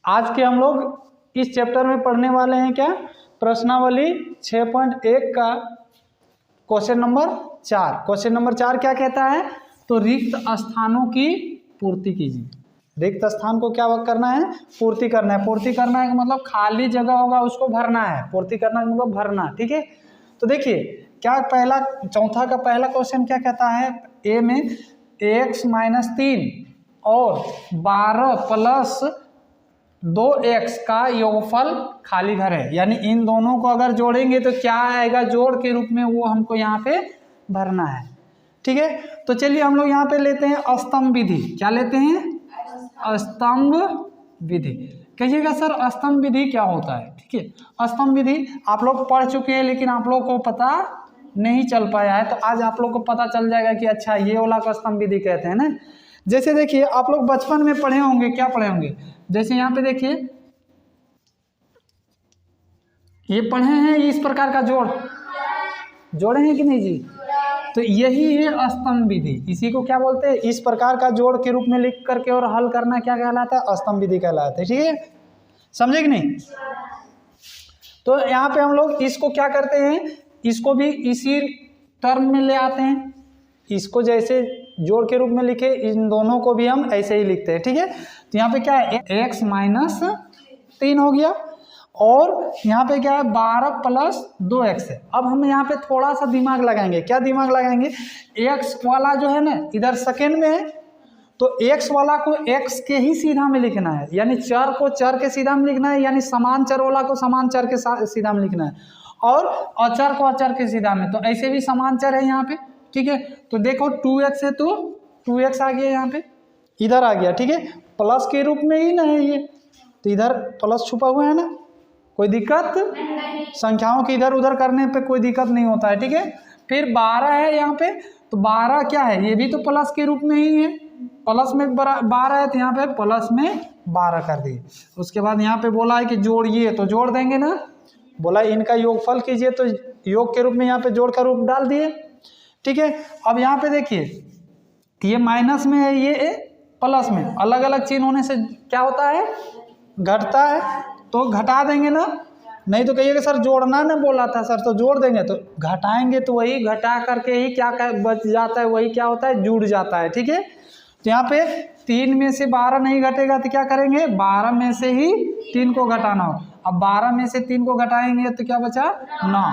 आज के हम लोग इस चैप्टर में पढ़ने वाले हैं क्या, प्रश्नावली 6.1 का क्वेश्चन नंबर 4। क्वेश्चन नंबर 4 क्या कहता है, तो रिक्त स्थानों की पूर्ति कीजिए। रिक्त स्थान को क्या करना है, पूर्ति करना है। पूर्ति करना है मतलब खाली जगह होगा उसको भरना है, पूर्ति करना मतलब भरना, ठीक है। तो देखिए क्या पहला चौथा का पहला क्वेश्चन क्या कहता है, ए में x - 3 और 12 + 2x का योगफल खाली घर है, यानी इन दोनों को अगर जोड़ेंगे तो क्या आएगा, जोड़ के रूप में वो हमको यहाँ पे भरना है, ठीक है। तो चलिए हम लोग यहाँ पे लेते हैं स्तंभ विधि। क्या लेते हैं, स्तंभ विधि। कहिएगा सर स्तंभ विधि क्या होता है, ठीक है। स्तंभ विधि आप लोग पढ़ चुके हैं लेकिन आप लोग को पता नहीं चल पाया है, तो आज आप लोग को पता चल जाएगा कि अच्छा ये वाला को स्तंभ विधि कहते हैं ना। जैसे देखिए आप लोग बचपन में पढ़े होंगे, क्या पढ़े होंगे, जैसे यहाँ पे देखिए ये पढ़े हैं, इस प्रकार का जोड़े हैं कि नहीं जी, तो यही है स्तंभ विधि। इसी को क्या बोलते हैं, इस प्रकार का जोड़ के रूप में लिख करके और हल करना क्या कहलाता है, स्तंभ विधि कहलाता है, ठीक है। समझे कि नहीं। तो यहाँ पे हम लोग इसको क्या करते हैं, इसको भी इसी टर्म में ले आते हैं, इसको जैसे जोड़ के रूप में लिखे इन दोनों को भी हम ऐसे ही लिखते हैं, ठीक है। तो यहाँ पे क्या है, x - 3 हो गया और यहाँ पे क्या है 12 + 2x है। अब हम यहाँ पे थोड़ा सा दिमाग लगाएंगे। क्या दिमाग लगाएंगे, x वाला जो है ना इधर सेकेंड में है, तो x वाला को x के ही सीधा में लिखना है, यानी चर को चर के सीधा में लिखना है, यानी समान चर वाला को समान चर के सीधा में लिखना है, और अचर को अचर के सीधा में। तो ऐसे भी समान चर है यहाँ पे, ठीक है। तो देखो 2x है तो 2x आ गया, यहाँ पे इधर आ गया, ठीक है। प्लस के रूप में ही ना है ये, तो इधर प्लस छुपा हुआ है ना, कोई दिक्कत, संख्याओं के इधर उधर करने पे कोई दिक्कत नहीं होता है, ठीक है। फिर 12 है यहाँ पे, तो 12 क्या है, ये भी तो प्लस के रूप में ही है, प्लस में 12 है, तो यहाँ पे प्लस में 12 कर दिए। उसके बाद यहाँ पे बोला है कि जोड़िए, तो जोड़ देंगे ना, बोला इनका योगफल कीजिए, तो योग के रूप में यहाँ पे जोड़ का रूप डाल दिए, ठीक है। अब यहाँ पे देखिए ये माइनस में है, ये प्लस में, अलग अलग चिन्ह होने से क्या होता है, घटता है, तो घटा देंगे ना। नहीं तो कहिएगा सर जोड़ना ना बोला था सर, तो जोड़ देंगे, तो घटाएंगे तो वही घटा करके ही क्या बच जाता है, वही क्या होता है, जुड़ जाता है, ठीक है। तो यहाँ पे 3 में से 12 नहीं घटेगा तो क्या करेंगे, 12 में से ही 3 को घटाना हो। अब 12 में से 3 को घटाएंगे तो क्या बचा, 9,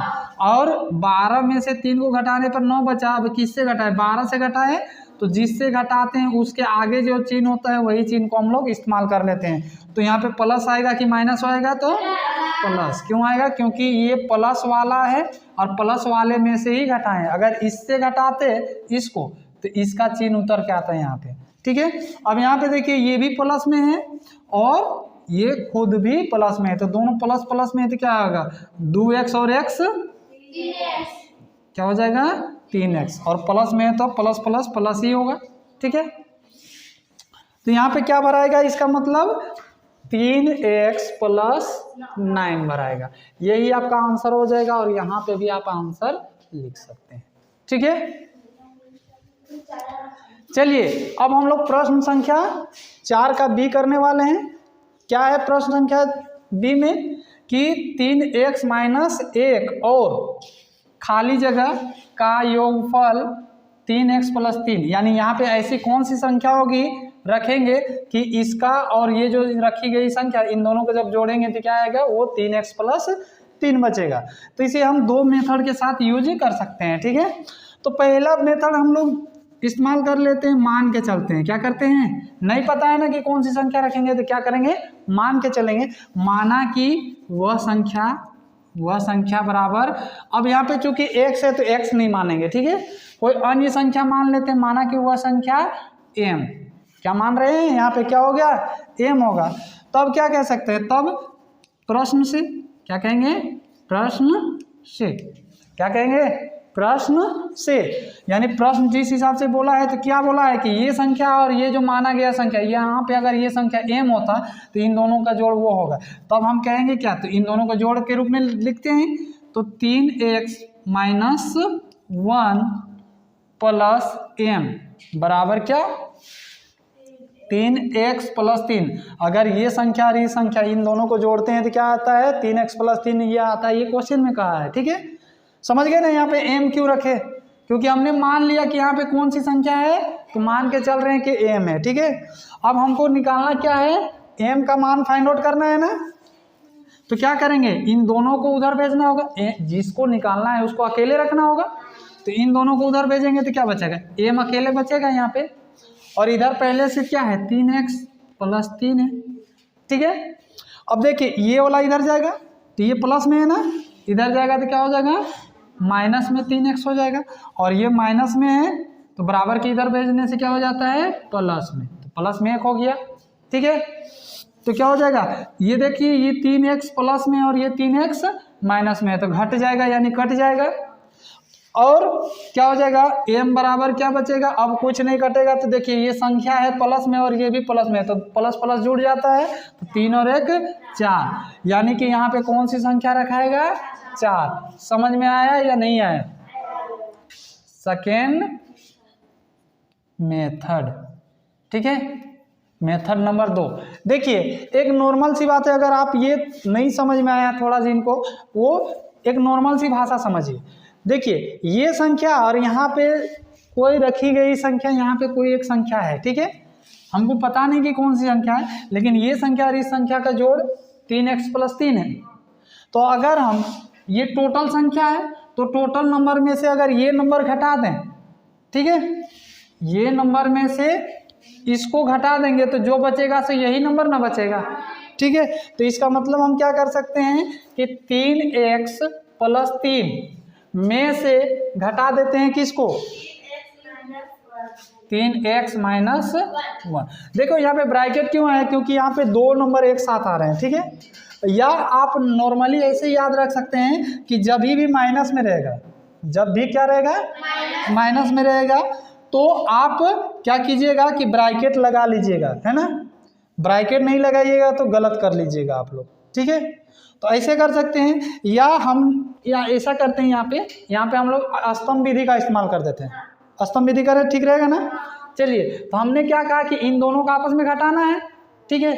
और 12 में से 3 को घटाने पर 9 बचा। अब किससे घटाए, 12 से घटाए, तो जिससे घटाते हैं उसके आगे जो चिन्ह होता है वही चिन्ह को हम लोग इस्तेमाल कर लेते हैं। तो यहाँ पे प्लस आएगा कि माइनस आएगा, तो प्लस क्यों आएगा, क्योंकि ये प्लस वाला है और प्लस वाले में से ही घटाएं। अगर इससे घटाते इसको तो इसका चिन्ह उतर के आता है यहाँ पे, ठीक है। अब यहाँ पे देखिए ये भी प्लस में है और ये खुद भी प्लस में है, तो दोनों प्लस प्लस में है, तो क्या होगा, 2x और x क्या हो जाएगा, 3x, और प्लस में है तो प्लस प्लस प्लस ही होगा, ठीक है। तो यहाँ पे क्या भराएगा, इसका मतलब 3x + 9 भराएगा, यही आपका आंसर हो जाएगा। और यहाँ पे भी आप आंसर लिख सकते हैं, ठीक है। चलिए अब हम लोग प्रश्न संख्या 4 का बी करने वाले हैं। क्या है प्रश्न संख्या बी में, कि 3x - 1 और खाली जगह का योगफल 3x + 3, यानी यहाँ पे ऐसी कौन सी संख्या होगी रखेंगे कि इसका और ये जो रखी गई संख्या इन दोनों को जब जोड़ेंगे तो क्या आएगा, वो 3x + 3 बचेगा। तो इसे हम 2 मेथड के साथ यूज कर सकते हैं, ठीक है। तो पहला मेथड हम लोग इस्तेमाल कर लेते हैं, मान के चलते हैं। क्या करते हैं, नहीं पता है ना कि कौन सी संख्या रखेंगे, तो क्या करेंगे, मान के चलेंगे। माना कि वह संख्या बराबर, अब यहाँ पे चूंकि x है तो x नहीं मानेंगे, ठीक है। कोई अन्य संख्या मान लेते हैं, माना कि वह संख्या m, क्या मान रहे हैं, यहाँ पे क्या हो गया, m होगा। तब क्या कह सकते हैं, तब प्रश्न से, क्या कहेंगे, प्रश्न से, क्या कहेंगे, प्रश्न से, यानी प्रश्न जिस हिसाब से बोला है, तो क्या बोला है कि ये संख्या और ये जो माना गया संख्या, यहाँ पे अगर ये संख्या m होता तो इन दोनों का जोड़ वो होगा। तब हम कहेंगे क्या, तो इन दोनों का जोड़ के रूप में लिखते हैं, तो 3x - 1 + m बराबर क्या, 3x प्लस 3। अगर ये संख्या और ये संख्या इन दोनों को जोड़ते हैं तो क्या आता है 3x प्लस 3 ये आता है, ये क्वेश्चन में कहा है। ठीक है, समझ गए ना। यहाँ पे m क्यों रखे, क्योंकि हमने मान लिया कि यहाँ पे कौन सी संख्या है, तो मान के चल रहे हैं कि m है। ठीक है, अब हमको निकालना क्या है, m का मान फाइंड आउट करना है ना। तो क्या करेंगे, इन दोनों को उधर भेजना होगा, जिसको निकालना है उसको अकेले रखना होगा। तो इन दोनों को उधर भेजेंगे तो क्या बचेगा, m अकेले बचेगा यहाँ पे, और इधर पहले से क्या है 3x प्लस 3 है। ठीक है, अब देखिए ये वाला इधर जाएगा तो ये प्लस में है ना, इधर जाएगा तो क्या हो जाएगा माइनस में 3x हो जाएगा, और ये माइनस में है तो बराबर के इधर भेजने से क्या हो जाता है प्लस में, तो प्लस में 1 हो गया। ठीक है, तो क्या हो जाएगा, ये देखिए ये 3x प्लस में और ये 3x माइनस में है तो घट जाएगा यानी कट जाएगा, और क्या हो जाएगा m बराबर क्या बचेगा, अब कुछ नहीं कटेगा। तो देखिए ये संख्या है प्लस में और ये भी प्लस में है तो प्लस प्लस जुड़ जाता है, तो 3 और 1 4, यानी कि यहाँ पे कौन सी संख्या रखाएगा 4। समझ में आया या नहीं आया, सेकेंड मेथड। ठीक है, मेथड नंबर 2। देखिए एक नॉर्मल सी बात है, अगर आप ये नहीं समझ में आया थोड़ा सा इनको, वो एक नॉर्मल सी भाषा समझिए। देखिए ये संख्या और यहाँ पे कोई रखी गई संख्या, यहाँ पे कोई एक संख्या है। ठीक है, हमको पता नहीं कि कौन सी संख्या है, लेकिन ये संख्या और इस संख्या का जोड़ 3x प्लस 3 है। तो अगर हम ये टोटल संख्या है तो टोटल नंबर में से अगर ये नंबर घटा दें, ठीक है, ये नंबर में से इसको घटा देंगे तो जो बचेगा सो यही नंबर ना बचेगा। ठीक है, तो इसका मतलब हम क्या कर सकते हैं कि 3x प्लस 3 में से घटा देते हैं किसको 3x माइनस 1। देखो यहाँ पे ब्रैकेट क्यों है, क्योंकि यहाँ पे दो नंबर एक साथ आ रहे हैं। ठीक है, या आप नॉर्मली ऐसे याद रख सकते हैं कि जब भी माइनस में रहेगा, जब भी क्या रहेगा माइनस में रहेगा, तो आप क्या कीजिएगा कि ब्रैकेट लगा लीजिएगा, है ना। ब्रैकेट नहीं लगाइएगा तो गलत कर लीजिएगा आप लोग। ठीक है, तो ऐसे कर सकते हैं, या ऐसा करते हैं, यहाँ पे हम लोग स्तंभ विधि का इस्तेमाल कर देते हैं। स्तंभ विधि करें, ठीक रहेगा ना। चलिए, तो हमने क्या कहा कि इन दोनों का आपस में घटाना है। ठीक है,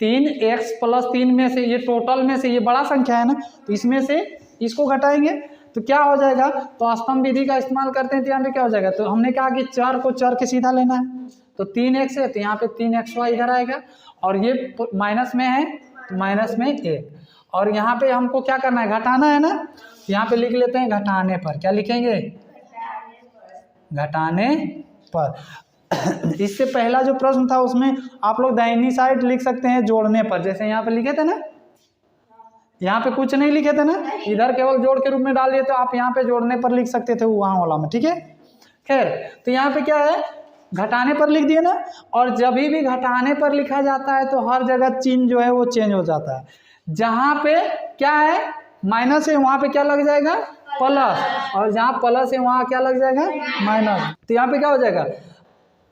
3x प्लस 3 में से ये टोटल में से ये बड़ा संख्या है ना, तो इसमें से इसको घटाएंगे तो क्या हो जाएगा, तो स्तंभ विधि का इस्तेमाल करते हैं तो यहाँ पे क्या हो जाएगा, तो हमने कहा कि चर को चर के सीधा लेना है, तो 3x है तो यहाँ पे 3xy इधर आएगा, और ये माइनस में है तो माइनस में 1, और यहाँ पे हमको क्या करना है घटाना है ना, तो यहाँ पे लिख लेते हैं घटाने पर। क्या लिखेंगे, घटाने पर। इससे पहला जो प्रश्न था उसमें आप लोग दाहिनी साइड लिख सकते हैं जोड़ने पर, जैसे यहाँ पे लिखे थे ना, यहाँ पे कुछ नहीं लिखे थे ना, इधर केवल जोड़ के रूप में डाल दिए, तो आप यहाँ पे जोड़ने पर लिख सकते थे वहाँ वाला में। ठीक है, खैर, तो यहाँ पे क्या है घटाने पर लिख दिए ना, और जब भी घटाने पर लिखा जाता है तो हर जगह चिन्ह जो है वो चेंज हो जाता है। जहाँ पे क्या है माइनस है वहाँ पे क्या लग जाएगा प्लस, और जहाँ प्लस है वहाँ क्या लग जाएगा माइनस। तो यहाँ पे क्या हो जाएगा,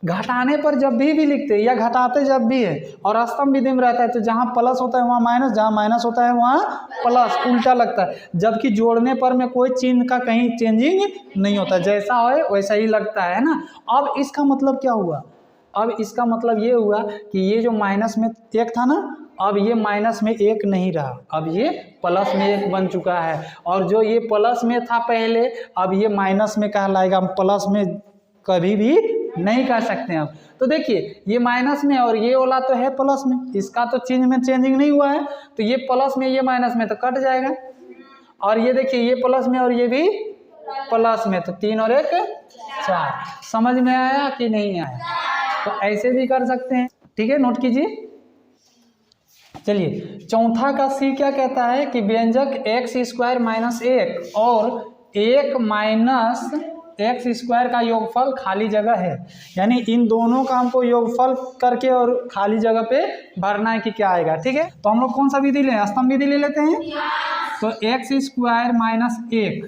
घटाने पर जब भी लिखते हैं या घटाते जब भी है और स्तंभ विधि में रहता है तो जहाँ प्लस होता है वहाँ माइनस, जहाँ माइनस होता है वहाँ प्लस, उल्टा लगता है। जबकि जोड़ने पर में कोई चिन्ह का कहीं चेंजिंग नहीं होता, जैसा है वैसा ही लगता है ना। अब इसका मतलब क्या हुआ, अब इसका मतलब ये हुआ कि ये जो माइनस में 1 था ना, अब ये माइनस में 1 नहीं रहा, अब ये प्लस में 1 बन चुका है, और जो ये प्लस में था पहले अब ये माइनस में कहलाएगा, प्लस में कभी भी नहीं कर सकते हैं। अब तो देखिए ये माइनस में और ये वाला तो है प्लस में, इसका तो चेंज में चेंजिंग नहीं हुआ है, तो ये प्लस में ये माइनस में तो कट जाएगा, और ये देखिए ये प्लस में और ये भी प्लस में, तो 3 और 1 4। समझ में आया कि नहीं आया, तो ऐसे भी कर सकते हैं। ठीक है, नोट कीजिए। चलिए, चौथा का सी क्या कहता है कि व्यंजक x² माइनस 1 और 1 माइनस x² का योगफल खाली जगह है, यानी इन दोनों का हमको योगफल करके और खाली जगह पे भरना है कि क्या आएगा। ठीक है, तो हम लोग कौन सा विधि लें, स्तंभ विधि ले लेते हैं। तो x² माइनस 1,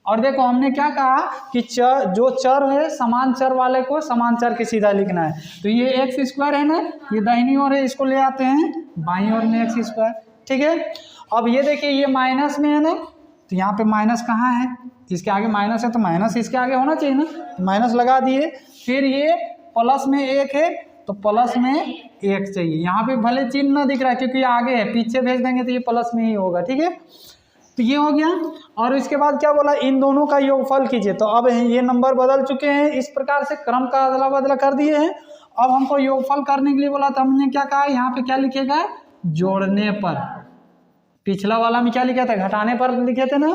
और देखो हमने क्या कहा कि चर, जो चर है समान चर वाले को समान चर के सीधा लिखना है। तो ये x² है ना, ये दाहिनी ओर है, इसको ले आते हैं बाईं ओर में x²। ठीक है, अब ये देखिए ये माइनस में है ना, तो यहाँ पे माइनस कहाँ है, इसके आगे माइनस है तो माइनस इसके आगे होना चाहिए ना, तो माइनस लगा दिए। फिर ये प्लस में 1 है तो प्लस में एक चाहिए। यहाँ पे भले चिन्ह न दिख रहा है क्योंकि आगे है, पीछे भेज देंगे तो ये प्लस में ही होगा, ठीक है। तो ये हो गया। और इसके बाद क्या बोला, इन दोनों का योगफल कीजिए। तो अब ये नंबर बदल चुके हैं, इस प्रकार से क्रम का अदला बदला कर दिए हैं। अब हमको योगफल करने के लिए बोला तो हमने क्या कहा, यहाँ पे क्या लिखेगा, जोड़ने पर। पिछला वाला में क्या लिखा था, घटाने पर लिखे थे ना,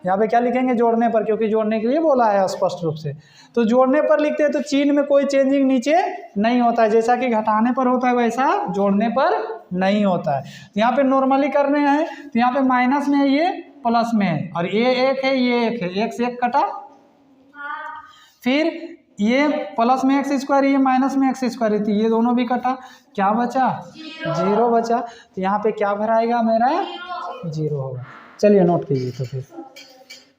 यहाँ पे क्या लिखेंगे, जोड़ने पर, क्योंकि जोड़ने के लिए बोला है स्पष्ट रूप से। तो जोड़ने पर लिखते हैं तो चिन्ह में कोई चेंजिंग नीचे नहीं होता है, जैसा कि घटाने पर होता है वैसा जोड़ने पर नहीं होता है। तो यहाँ पे नॉर्मली करने हैं तो यहाँ पे माइनस में है, ये प्लस में है, और ये एक है, ये एक है, एक से एक कटा। फिर ये प्लस में एक्स स्क्वायर, ये माइनस में एक्स स्क्वायर, तो ये दोनों भी कटा, क्या बचा, जीरो बचा। तो यहाँ पे क्या भराएगा, मेरा जीरो होगा। चलिए नोट कीजिए तो फिर